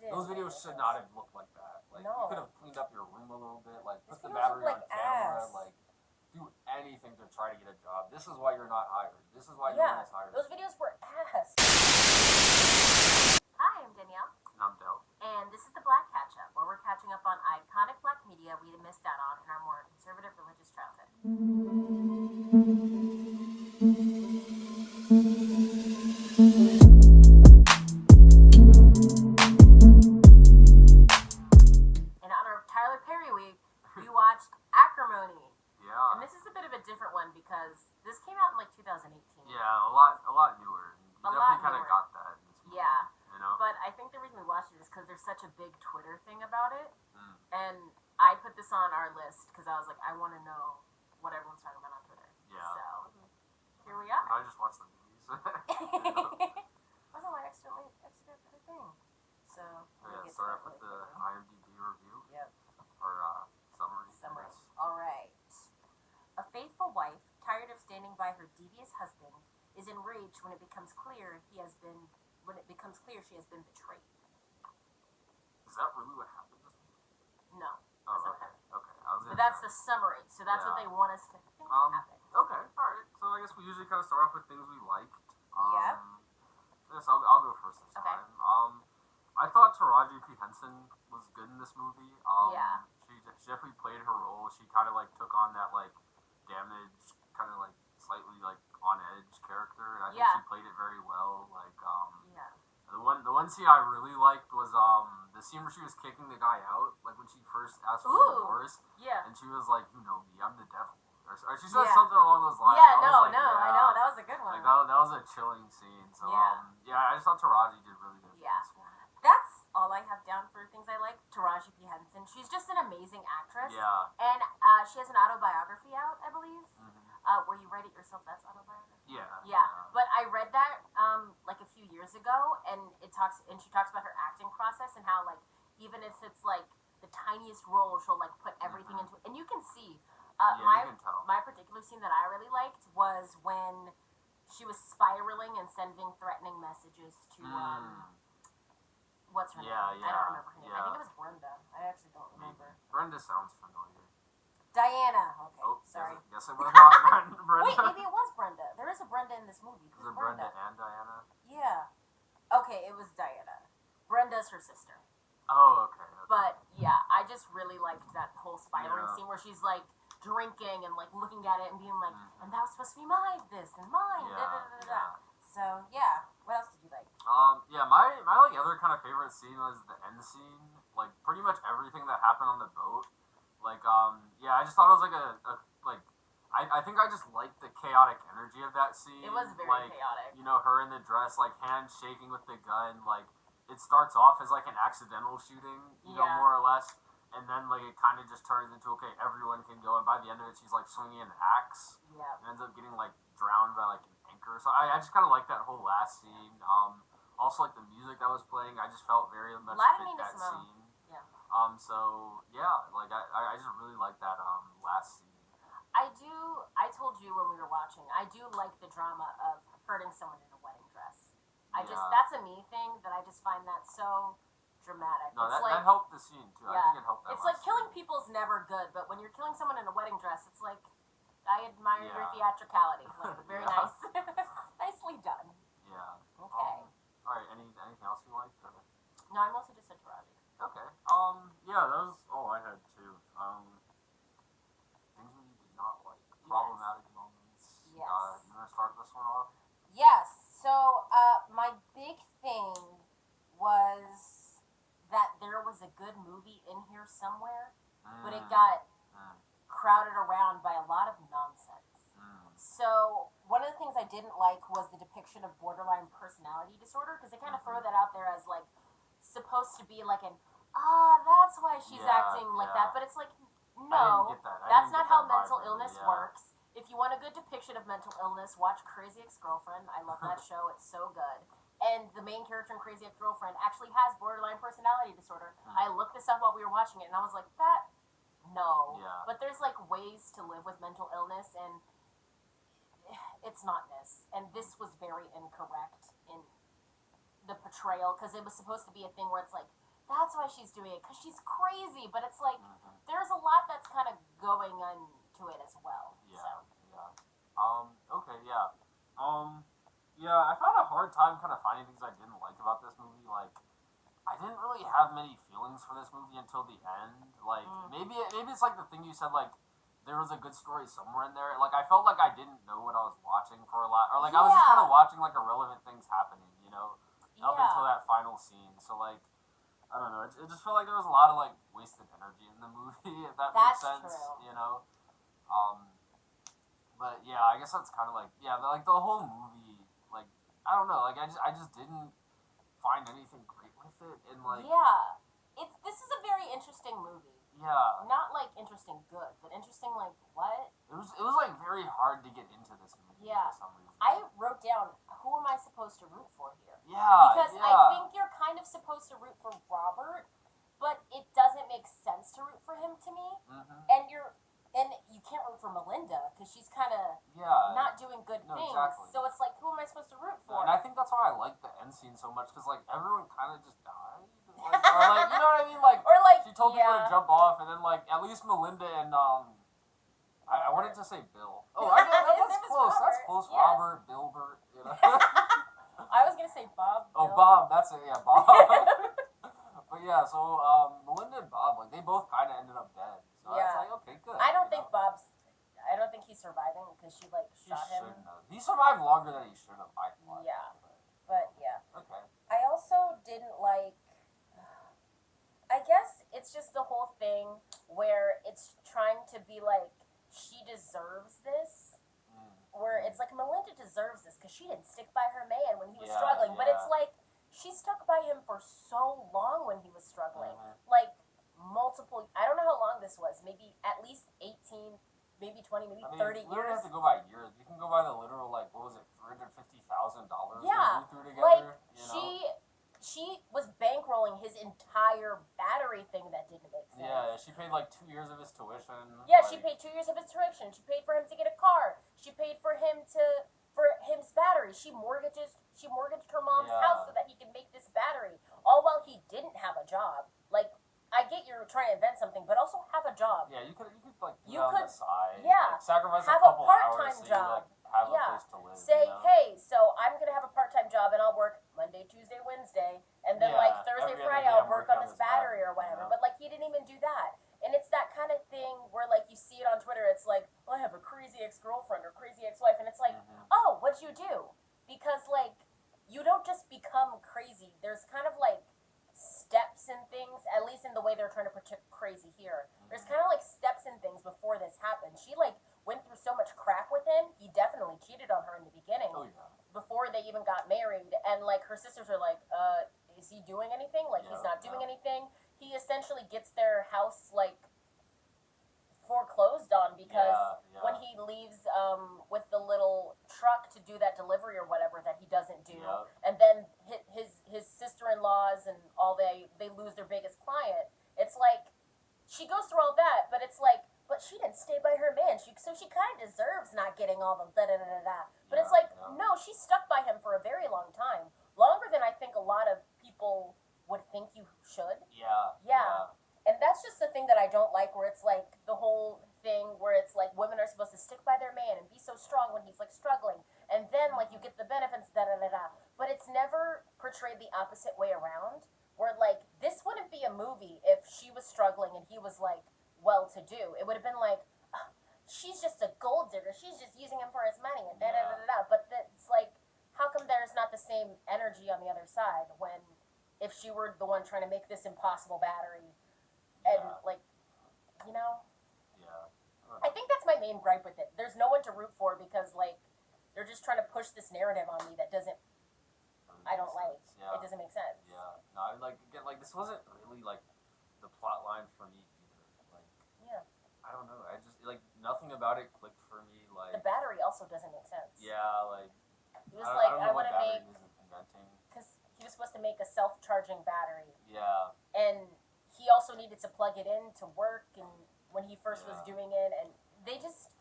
Those videos should not have looked like that. Like, no. You could have cleaned up your room a little bit. Like, put the These battery videos on look like camera. ass. Like, do anything to try to get a job. This is why you're not hired. This is why no one is hired. Those videos were ass. Hi, I'm Danielle. And I'm Dell. And this is the Black Catch-Up, where we're catching up on iconic black media we missed out on in our more conservative religious childhood. In honor of Tyler Perry Week, we watched Acrimony. Yeah. And this is a bit of a different one because this came out in like 2018. Yeah, a lot newer. You definitely kind of got that. In this movie, yeah. You know? But I think the reason we watched it is because there's such a big Twitter thing about it. Mm. And I put this on our list because I was like, I want to know what everyone's talking about on Twitter. Yeah. So, here we are. I just watched the movies. Wasn't my extra thing. So, yeah, start off with the IMDb review. Yep. Or summary. Alright. A faithful wife, tired of standing by her devious husband, is enraged when it becomes clear she has been betrayed. Is that really what happened this movie? No. Oh, That's okay. not Okay. But that's the summary, so that's what they want us to think happened. Okay, alright. So I guess we usually kind of start off with things we liked. Yep. Yes, I'll go first this Okay. time. I thought Taraji P. Henson was good in this movie. Yeah. She definitely played her role. She kind of like took on that like damaged, kind of like slightly like on edge character, and I think she played it very well. Like the one scene I really liked was the scene where she was kicking the guy out, like when she first asked for the divorce. Yeah. And she was like, "You know me, I'm the devil." Or she said something along those lines. Yeah, I know. That was a good one. Like that was a chilling scene. So I just thought Taraji did really good. Yeah. That's all I have down for things I like. Taraji P. Henson. She's just an amazing actress. Yeah. And she has an autobiography out, I believe. Mm-hmm. Where you write it yourself. That's autobiography. Yeah. Yeah. But I read that like a few years ago, and she talks about her acting process and how like even if it's like the tiniest role, she'll like put everything into it, and you can see. You can tell. My particular scene that I really liked was when she was spiraling and sending threatening messages to what's her name? I don't remember her name. I think it was Brenda. I actually don't remember. Brenda sounds familiar. Diana. Okay. Oh, sorry. Guess it was not Brenda. Wait, maybe it was Brenda. There is a Brenda in this movie. Was it Brenda and Diana? Yeah. Okay, it was Diana. Brenda's her sister. Oh, okay. But yeah, I just really liked that whole spiraling scene where she's like drinking and like looking at it and being like, and that was supposed to be mine, this and mine. So yeah, what else did you like? My like other kind of favorite scene was the end scene. Like pretty much everything that happened on the boat. Like I just thought it was like I think I just liked the chaotic energy of that scene. It was very chaotic. You know, her in the dress, like hands shaking with the gun. Like it starts off as like an accidental shooting, you know, more or less. And then, like, it kind of just turns into, okay, everyone can go. And by the end of it, she's, like, swinging an axe. Yeah. And ends up getting, like, drowned by, like, an anchor. So I just kind of like that whole last scene. Also, like, the music that was playing, I just felt very much fit that scene. Yeah. Like, I just really like that last scene. I told you when we were watching, I do like the drama of hurting someone in a wedding dress. That's a me thing that I just find that so dramatic. No, that helped the scene too. Yeah. I think it helped that. It's like killing people's never good, but when you're killing someone in a wedding dress, it's like I admire your theatricality. Like very nice, nicely done. Yeah. Okay. All right. Anything else you liked? Or? No, I mostly just said Taraji. Okay. That was all I had too. Things we did not like. Problematic moments. Yes. You want to start this one off? Yes. So my big thing was that there was a good movie in here somewhere, but it got crowded around by a lot of nonsense. So one of the things I didn't like was the depiction of borderline personality disorder, because they kind of throw that out there as like supposed to be like that's why she's acting like that, but it's like no, that's not how mental illness works. If you want a good depiction of mental illness, watch Crazy Ex-Girlfriend. I love that show. It's so good. And the main character in Crazy Ex-Girlfriend actually has borderline personality disorder. I looked this up while we were watching it, and I was like, no. Yeah. But there's, like, ways to live with mental illness, and it's not this. And this was very incorrect in the portrayal, because it was supposed to be a thing where it's like, why she's doing it, because she's crazy. But it's like there's a lot that's kind of going into it as well. Yeah, so. yeah. Okay, yeah. Yeah, I found a hard time kind of finding things I didn't like about this movie. Like, I didn't really have many feelings for this movie until the end. Like, maybe it's like the thing you said, like, there was a good story somewhere in there. Like, I felt like I didn't know what I was watching for a lot. Or, like, I was just kind of watching, like, irrelevant things happening, you know? Up until that final scene. So, like, I don't know. It just felt like there was a lot of, like, wasted energy in the movie, if that makes sense, true. you know? But, yeah, I guess that's kind of, like, yeah, like, the whole movie, like, I don't know. Like, I just didn't find anything great with it. And, like... Yeah. This is a very interesting movie. Yeah. Not, like, interesting good, but interesting, like, what? It was like, very hard to get into this movie for some reason. I wrote down, who am I supposed to root for here? Yeah, because I think you're kind of supposed to root for Robert, but it doesn't make sense to root for him to me. And you can't root for Melinda because she's kind of not doing good things. Exactly. So it's like, who am I supposed to root for? And I think that's why I like the end scene so much because like everyone kind of just died. Like, or like, you know what I mean? Like, or like she told people to jump off, and then like at least Melinda and I wanted to say Bill. Oh, that's close. Robert. That's close. Yeah. Robert, Bilbert. You know. I was gonna say Bob. Oh, Bob. That's it. Yeah, Bob. But yeah, so Melinda and Bob, like they both kind of ended up dead. So I was like, okay, good. I don't think he's surviving because she like shot him. He survived longer than he should have. I thought. Yeah, but yeah. Okay. I also didn't like. I guess it's just the whole thing where it's trying to be like she deserves this. Where it's like Melinda deserves this because she didn't stick by her man when he was struggling. But it's like she stuck by him for so long when he was struggling. Like multiple, I don't know how long this was. Maybe at least 18, maybe 20, maybe 30 years. You don't have to go by years. You can go by the literal, like, what was it, $350,000 yeah, they threw together? Like, you know? She was bankrolling his entire battery thing that didn't make sense. Yeah, she paid like 2 years of his tuition. Yeah, she paid 2 years of his tuition. She paid for him to get a car. She paid for his battery. She mortgaged her mom's house so that he could make this battery. All while he didn't have a job. Like, I get you're trying to invent something, but also have a job. Yeah, you could like do it on the side. Yeah, like, sacrifice have a couple a part-time hours job. So you, like, have a place to live. Say, you know? hey, so I'm gonna have a part-time job and I'll work Monday, Tuesday, Wednesday, and then like Thursday, Friday I'll work on this battery or whatever. You know? But like he didn't even do that. And it's that kind of thing where like you see it on Twitter. It's like, well, I have a crazy ex-girlfriend or crazy ex-wife, and it's like, oh, what'd you do? Because like you don't just become crazy. There's kind of like steps and things, at least in the way they're trying to portray crazy here. There's kind of like steps and things before this happened. She like went through so much crap with him. He definitely cheated on her in the beginning. Oh, yeah. Before they even got married, and like her sisters are like, is he doing anything? Like he's not doing anything. He essentially gets their house like foreclosed on because when he leaves with the little truck to do that delivery or whatever that he doesn't do, and then his sister-in-laws and all they lose their biggest client. It's like she goes through all that, but it's like, but she didn't stay by her man. So she kind of deserves not getting all the da-da-da-da-da. But it's like, no, she stuck by him for a very long time. Longer than I think a lot of people would think you should. Yeah. And that's just the thing that I don't like, where it's like the whole thing where it's like women are supposed to stick by their man and be so strong when he's like struggling. And then like you get the benefits, da-da-da-da. But it's never portrayed the opposite way around, where like this wouldn't be a movie if she was struggling and he was like well-to-do. It would have been like, oh, she's just a gold digger. She's just using him for his money and da-da-da-da-da. But it's like, how come there's not the same energy on the other side when if she were the one trying to make this impossible battery and like, you know? Yeah. I think that's my main gripe with it. There's no one to root for because like they're just trying to push this narrative on me that I don't like. It doesn't make sense. Yeah. No, I mean, like again, like this wasn't really like the plot line for me either. Like I don't know. I just like nothing about it clicked for me. Like the battery also doesn't make sense. Yeah, like he was like, I want to make inventing because he was supposed to make a self-charging battery. Yeah. And he also needed to plug it in to work, and when he first was doing it, and they just.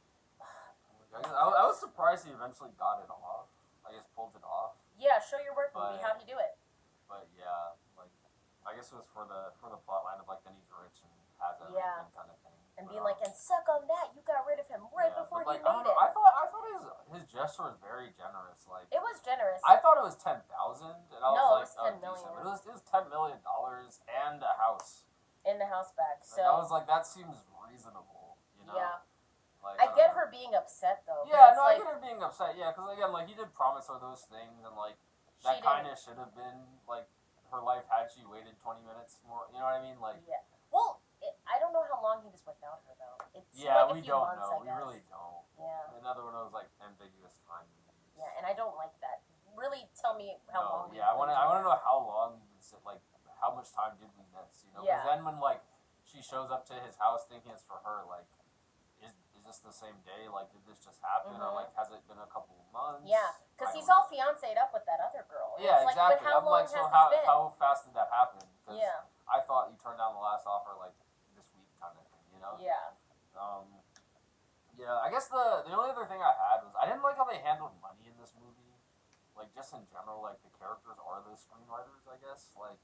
I was surprised he eventually got it off. I guess pulled it off. Yeah, show your work movie. How'd he do it? But yeah, like I I guess it was for the plot line of like then he's rich and has everything kind of thing. And being like, and suck on that, you got rid of him right before he made it. I thought his gesture was very generous. Like it was generous. I thought it was 10,000, and I was like, no, it was 10 million. But it was $10 million and a house. In the house back. So I was like, that seems reasonable. You know? Yeah. Like, I get her being upset though. Yeah, no, I get her being upset. Yeah, because again, like he did promise her those things, and like that kind of should have been like her life had she waited 20 minutes more. You know what I mean? Like yeah. Well, I don't know how long he was without her though. We don't know. We really don't. Yeah. Another one of those like ambiguous time movies. Yeah, and I don't like that. Really, tell me how long. Yeah, I want to know how long he would sit. Like how much time did we miss? You know? Because then when like she shows up to his house thinking it's for her, like. Is this the same day? Like, did this just happen? Or, like, has it been a couple of months? Yeah, because he's all fiancéed up with that other girl. Yeah, exactly. But how long has this been? How fast did that happen? Yeah. I thought you turned down the last offer, like, this week kind of thing, you know? Yeah. Yeah, I guess the only other thing I had was, I didn't like how they handled money in this movie. Like, just in general, like, the characters are the screenwriters, I guess. Like,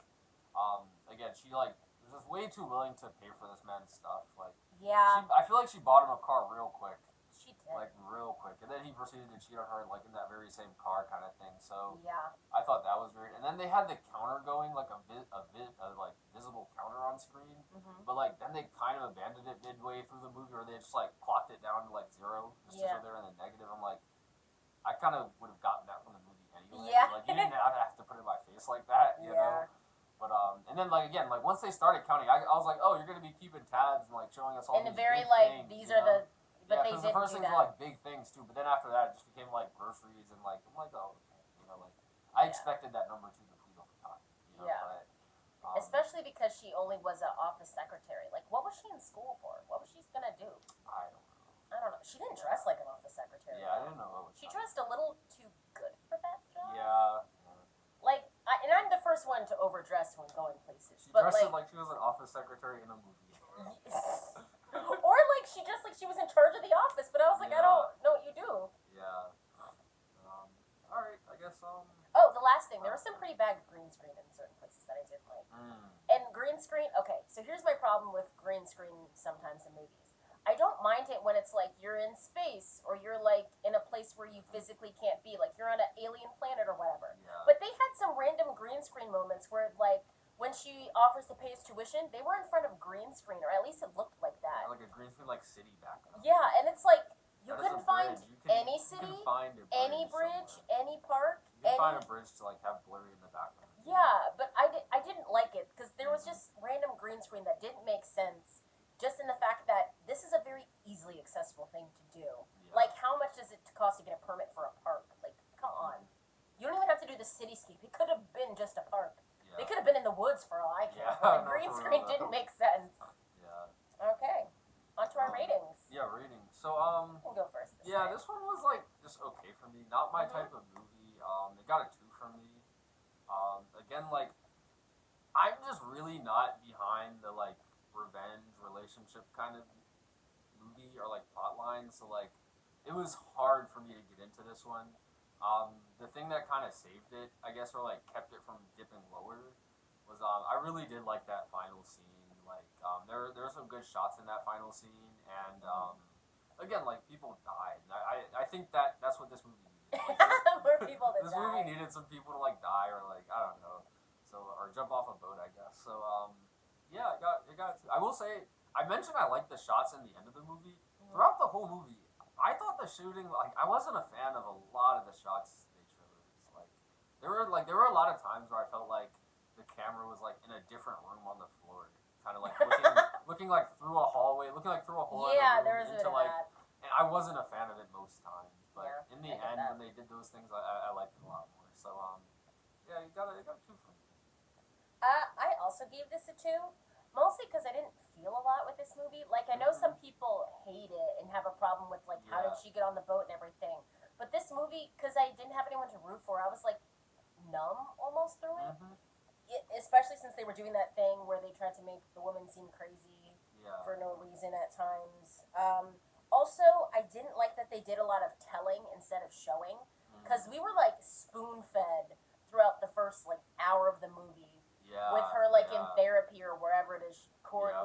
again, she, like, was just way too willing to pay for this man's stuff. Like, yeah. I feel like she bought him a car real quick. She did. Like, real quick. And then he proceeded to cheat on her, like, in that very same car kind of thing. So, yeah. I thought that was weird. And then they had the counter going, like, a like, visible counter on screen. Mm-hmm. But, like, then they kind of abandoned it midway through the movie, or they just, like, clocked it down to, like, 0. Just to show they're in the negative. I'm like, I kind of would have gotten that from the movie anyway. Yeah. Like, you didn't have to put it in my face like that, you know? But, and then, like, again, like, once they started counting, I was like, oh, you're going to be keeping tabs and, like, showing us all these very, big like, things, these are the, but they didn't do that. Because the first things were, like, big things, too. But then after that, it just became, like, groceries and, like, I'm like, oh, okay. You know, like, I expected that number to deplete over time. You know, but, especially because she only was an office secretary. Like, what was she in school for? What was she going to do? I don't know. She didn't dress like an office secretary. Yeah, I didn't know. She dressed a little too good for that job. Yeah. Like, and I'm the first one to overdress when going places. She dressed like she was an office secretary in a movie. Or like she just like she was in charge of the office, but I was like, I don't know what you do. Yeah. All right, I guess. Oh, the last thing, there was some pretty bad green screen in certain places that I didn't like. And green screen. Okay, so here's my problem with green screen sometimes in movies. I don't mind it when it's like you're in space or you're like in a place where you physically can't be, like you're on an alien planet or whatever. Yeah. But they had some random green screen moments where like when she offers to pay his tuition, they were in front of green screen, or at least it looked like that. Yeah, like a green screen, like city background. Yeah, and it's like you couldn't find any city, any bridge, any park. You can find a bridge to like have blurry in the background. Yeah, but I didn't like it because there was just random green screen that didn't make sense. Just in the fact that this is a very easily accessible thing to do. Yeah. Like, how much does it cost to get a permit for a park? Like, come on. You don't even have to do the cityscape. It could have been just a park. Yeah. They could have been in the woods for all I care. The green screen didn't make sense. Yeah. Okay. On to our ratings. Yeah, ratings. So, we'll go first. This one was, like, just okay for me. Not my type of movie. It got a 2 from me. Again, like, I'm just really not behind the, like, revenge relationship kind of movie or like plot line, so like it was hard for me to get into this one. The thing that kind of saved it, I guess, or like kept it from dipping lower was I really did like that final scene. Like there were some good shots in that final scene, and again, like people died. I think that's what this movie needed. Like, this movie needed some people to like die or like I don't know, or jump off a boat, I guess. So yeah, it got. I will say, I mentioned I liked the shots in the end of the movie. Throughout the whole movie, I thought the shooting, like, I wasn't a fan of a lot of the shots they chose. Like, there were a lot of times where I felt like the camera was like in a different room on the floor, kind of like looking like through a hallway, Yeah, there was into like. That. And I wasn't a fan of it most times, but in the end, when they did those things, I liked it a lot more. So yeah, it got a 2 from me. I also gave this a 2, mostly because I didn't feel a lot with this movie. Like, I know some people hate it and have a problem with, like, how did she get on the boat and everything. But this movie, because I didn't have anyone to root for, I was, like, numb almost through it. Especially since they were doing that thing where they tried to make the woman seem crazy for no reason at times. Also, I didn't like that they did a lot of telling instead of showing. Because we were, like, spoon-fed throughout the first, like, hour of the movie. with her in therapy or wherever it is,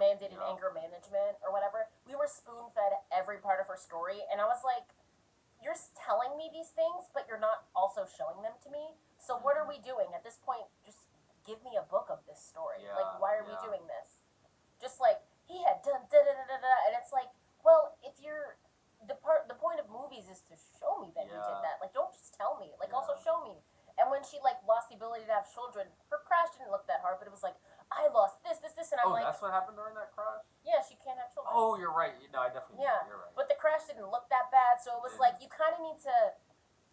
mandated anger management or whatever. We were spoon fed every part of her story, and I was like, you're telling me these things, but you're not also showing them to me. So what are we doing at this point? Just give me a book of this story. Why are we doing this? Just he had done da da da da da, and it's like, well, if you're the point of movies is to show me that you did that. Don't just tell me. Also show me. And when she lost the ability to have children, her crash didn't look that hard, but it was I lost this, and I'm that's what happened during that crash? Yeah, she can't have children. Oh, you're right. No, I definitely you're right. But the crash didn't look that bad, so it was you kind of need to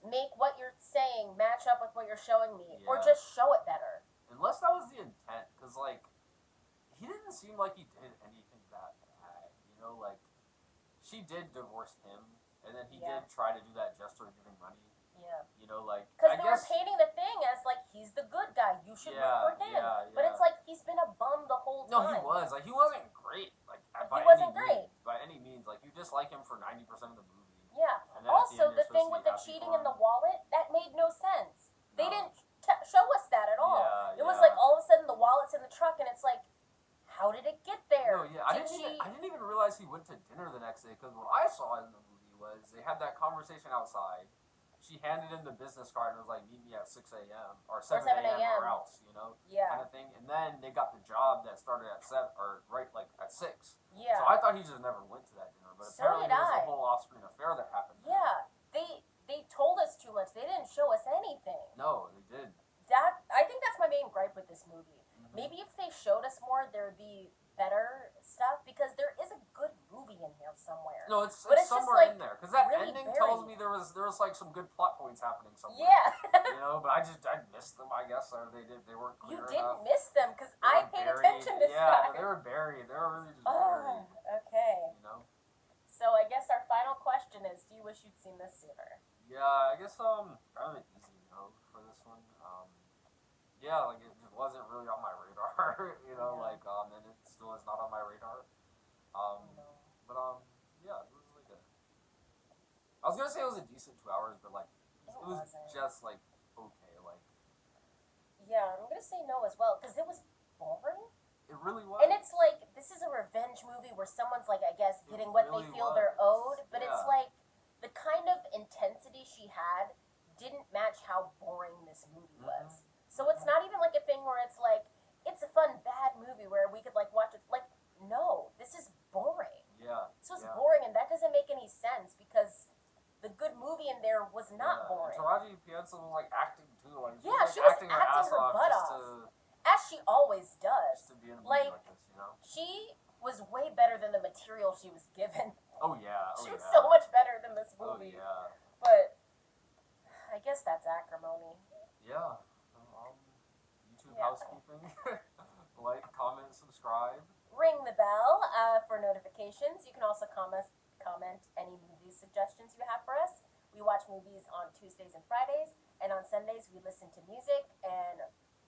make what you're saying match up with what you're showing me, or just show it better. Unless that was the intent, because, he didn't seem like he did anything that bad, she did divorce him, and then he did try to do that gesture of giving money. Yeah. Because they were painting the thing as, he's the good guy, you should root for him. Yeah. But it's he's been a bum the whole time. No, he was. He wasn't great. By any means. You dislike him for 90% of the movie. Yeah. Also, the thing with the cheating in the wallet, that made no sense. They didn't show us that at all. Yeah, it was all of a sudden the wallet's in the truck, and it's how did it get there? No, yeah. I didn't even realize he went to dinner the next day, because what I saw in the movie was they had that conversation outside. She handed him the business card and was like, meet me at 6 a.m. or 7 a.m. or else, kind of thing. And then they got the job that started at 7, or at 6. Yeah. So I thought he just never went to that dinner, but apparently there was a whole off-screen affair that happened. Yeah. They told us too much. They didn't show us anything. No, they did. I think that's my main gripe with this movie. Mm-hmm. Maybe if they showed us more, there'd be better stuff, because there is a good movie in here somewhere. No, it's somewhere in there, because that really ending tells me there was some good plot points happening somewhere. Yeah. But I missed them, I guess, or they weren't clear enough. You didn't miss them, because I paid attention to stuff. Yeah, they were buried. They were really just buried. Okay. So I guess our final question is, do you wish you'd seen this sooner? Yeah, I guess kind of an easy no for this one. It just wasn't really on my radar, and it still is not on my radar. But yeah, it was I was gonna say it was a decent 2 hours, but it was just okay, Yeah, I'm gonna say no as well, because it was boring. It really was. And it's this is a revenge movie where someone's I guess getting what they feel they're owed, but it's the kind of intensity she had didn't match how boring this movie was. So it's not even a thing where it's it's a fun bad movie where we could watch it. No, this is boring. Yeah. So it's boring, and that doesn't make any sense, because the good movie in there was not boring. Taraji Pienza was acting too. She was acting her butt off. As she always does. Just to be in a movie like this, She was way better than the material she was given. Oh yeah. She was so much better than this movie. Oh yeah. But I guess that's Acrimony. Yeah. YouTube housekeeping. Comment, subscribe. Ring the bell for notifications. You can also comment any movie suggestions you have for us. We watch movies on Tuesdays and Fridays, and on Sundays we listen to music and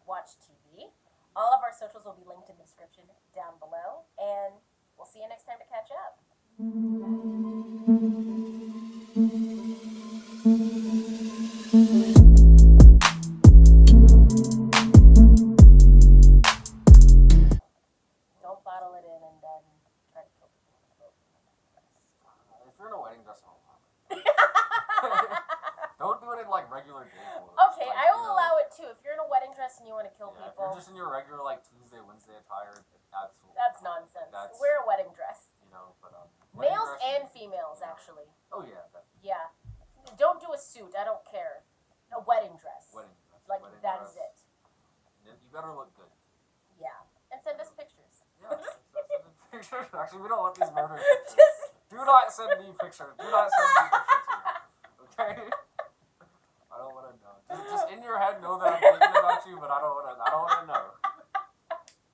watch TV. All of our socials will be linked in the description down below, and we'll see you next time to catch up. Don't bottle it in and then try to kill people. If you're in a wedding dress, don't allow it. Don't do it in regular day clothes. Okay, I will allow it too. If you're in a wedding dress and you want to kill people. If you're just in your regular Tuesday, Wednesday attire, that's nonsense. Wear a wedding dress. But males and females actually. Oh yeah. Yeah. Don't do a suit. I don't care. A wedding dress. Wedding dress. That is it. You better look good. Yeah. And send us pictures. Yeah. Send us pictures. Actually, we don't want these murder pictures. Do not send me pictures. Do not send me pictures.